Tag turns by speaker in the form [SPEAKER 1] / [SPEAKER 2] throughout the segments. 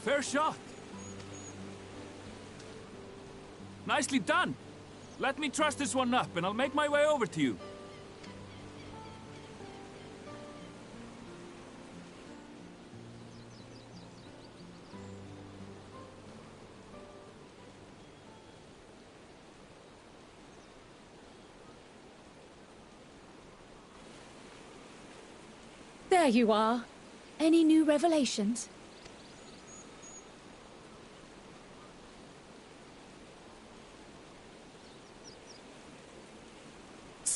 [SPEAKER 1] Fair shot. Nicely done. Let me truss this one up, and I'll make my way over to you.
[SPEAKER 2] There you are. Any new revelations?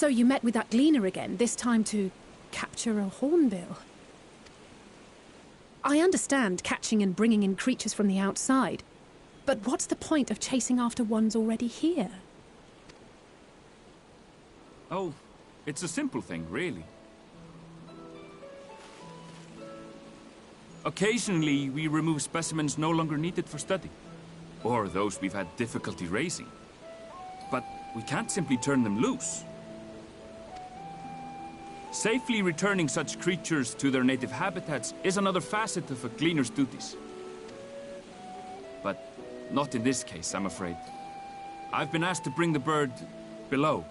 [SPEAKER 2] So you met with that gleaner again, this time to capture a hornbill. I understand catching and bringing in creatures from the outside, but what's the point of chasing after ones already here?
[SPEAKER 1] Oh, it's a simple thing, really. Occasionally, we remove specimens no longer needed for study, or those we've had difficulty raising. But we can't simply turn them loose. Safely returning such creatures to their native habitats is another facet of a gleaner's duties. But not in this case, I'm afraid. I've been asked to bring the bird below.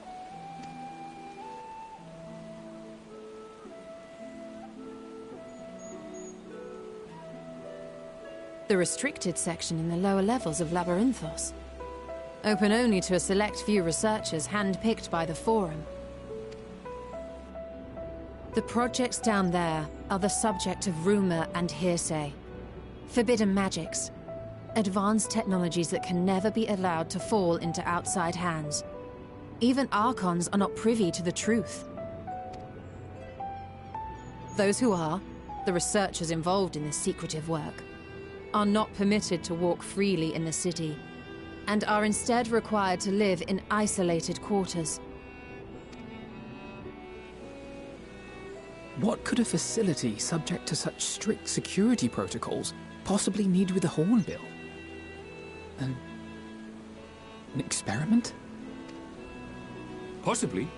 [SPEAKER 3] The restricted section in the lower levels of Labyrinthos. Open only to a select few researchers handpicked by the Forum. The projects down there are the subject of rumor and hearsay. Forbidden magics. Advanced technologies that can never be allowed to fall into outside hands. Even Archons are not privy to the truth. Those who are, the researchers involved in this secretive work, are not permitted to walk freely in the city, and are instead required to live in isolated quarters.
[SPEAKER 4] What could a facility subject to such strict security protocols possibly need with a hornbill? An experiment?
[SPEAKER 1] Possibly.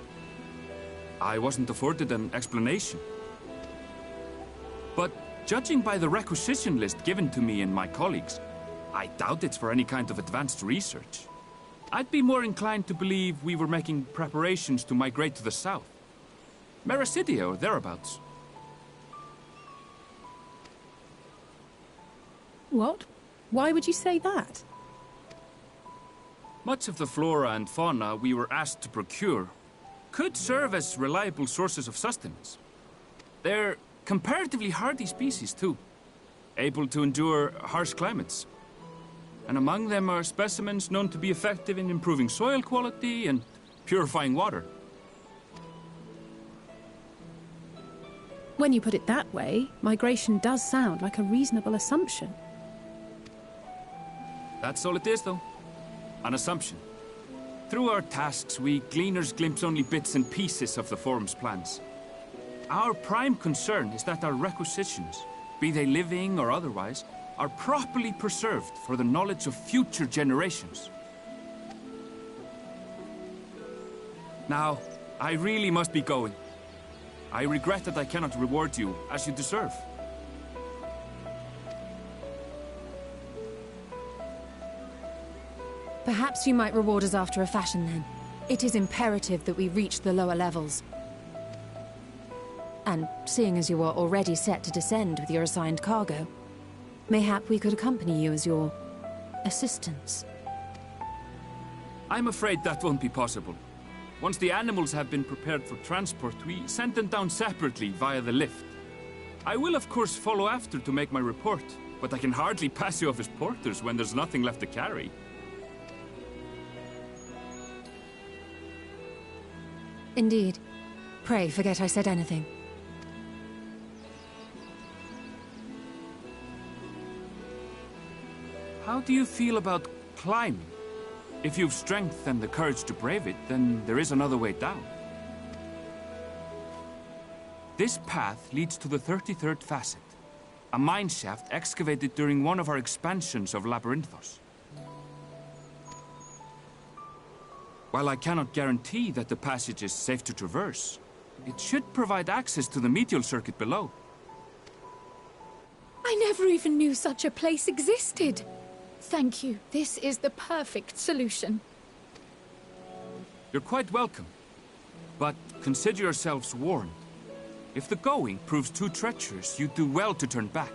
[SPEAKER 1] I wasn't afforded an explanation. But judging by the requisition list given to me and my colleagues, I doubt it's for any kind of advanced research. I'd be more inclined to believe we were making preparations to migrate to the south. Mericidia or thereabouts.
[SPEAKER 2] What? Why would you say that?
[SPEAKER 1] Much of the flora and fauna we were asked to procure could serve as reliable sources of sustenance. They're comparatively hardy species, too, able to endure harsh climates. And among them are specimens known to be effective in improving soil quality and purifying water.
[SPEAKER 2] When you put it that way, migration does sound like a reasonable assumption.
[SPEAKER 1] That's all it is, though. An assumption. Through our tasks, we gleaners glimpse only bits and pieces of the Forum's plans. Our prime concern is that our requisitions, be they living or otherwise, are properly preserved for the knowledge of future generations. Now, I really must be going. I regret that I cannot reward you as you deserve.
[SPEAKER 3] Perhaps you might reward us after a fashion then. It is imperative that we reach the lower levels. And seeing as you are already set to descend with your assigned cargo, mayhap we could accompany you as your assistants.
[SPEAKER 1] I'm afraid that won't be possible. Once the animals have been prepared for transport, we send them down separately via the lift. I will of course follow after to make my report, but I can hardly pass you off as porters when there's nothing left to carry.
[SPEAKER 3] Indeed. Pray forget I said anything.
[SPEAKER 1] How do you feel about climbing? If you've strength and the courage to brave it, then there is another way down. This path leads to the 33rd facet, a mine shaft excavated during one of our expansions of Labyrinthos. While I cannot guarantee that the passage is safe to traverse, it should provide access to the medial circuit below.
[SPEAKER 5] I never even knew such a place existed. Thank you. This is the perfect solution.
[SPEAKER 1] You're quite welcome. But consider yourselves warned. If the going proves too treacherous, you'd do well to turn back.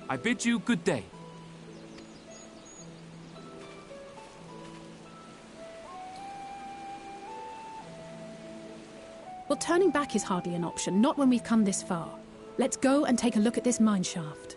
[SPEAKER 1] I bid you good day.
[SPEAKER 2] Well, turning back is hardly an option, not when we've come this far. Let's go and take a look at this mine shaft.